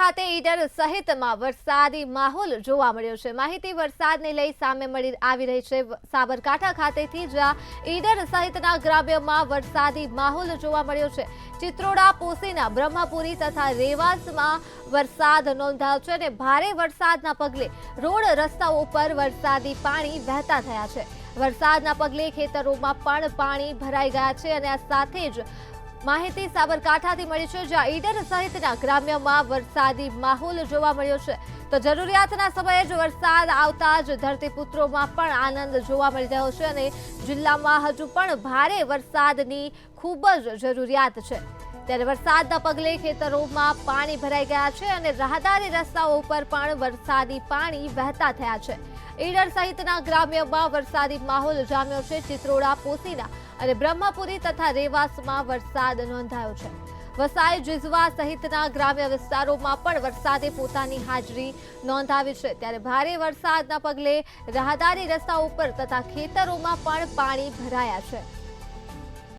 ખાતે ઈડર સહિતમાં વરસાદી માહોલ જોવા મળ્યો છે। માહિતી વરસાદને લઈ સામે મળી આવી રહી છે સાબરકાંઠા ખાતેથી, જ્યાં ઈડર સહિતના ગ્રામ્યમાં વરસાદી માહોલ જોવા મળ્યો છે। ચિત્રોડા, પોસીના, બ્રહ્મપુરી તથા રેવાસમાં વરસાદ નોંધાયો છે અને ભારે વરસાદના પગલે રોડ રસ્તાઓ પર વરસાદી પાણી વહેતા થયા છે। વરસાદના પગલે ખેતરોમાં પણ પાણી ભરાઈ ગયા છે અને આ સાથે જ માહિતી સાબરકાંઠાથી મળી છે, જ્યાં ઈડર સહિતના ગ્રામ્યમાં વરસાદી માહોલ જોવા મળ્યો છે। તો જરૂરિયાતના સમયે જ વરસાદ આવતા જ ધરતીપુત્રોમાં પણ આનંદ જોવા મળી રહ્યો છે અને જિલ્લામાં હજુ પણ ભારે વરસાદની ખૂબ જ જરૂરિયાત છે। ત્યારે વરસાદના પગલે ખેતરોમાં પાણી ભરાઈ ગયા છે અને રાહદારી રસ્તાઓ પર પણ વરસાદી પાણી વહેતા થયા છે। ઈડર સહિતના ગ્રામ્યમાં વરસાદી માહોલ જામ્યો છે। ચિત્રોડા, પોસીના અને બ્રહ્મપુરી તથા રેવાસમાં વરસાદ નોંધાયો છે। વસાઈ, જીઝવા સહિતના ગ્રામ્ય વિસ્તારોમાં પણ વરસાદે પોતાની હાજરી નોંધાવી છે। ત્યારે ભારે વરસાદના પગલે રાહદારી રસ્તાઓ પર તથા ખેતરોમાં પણ પાણી ભરાયા છે।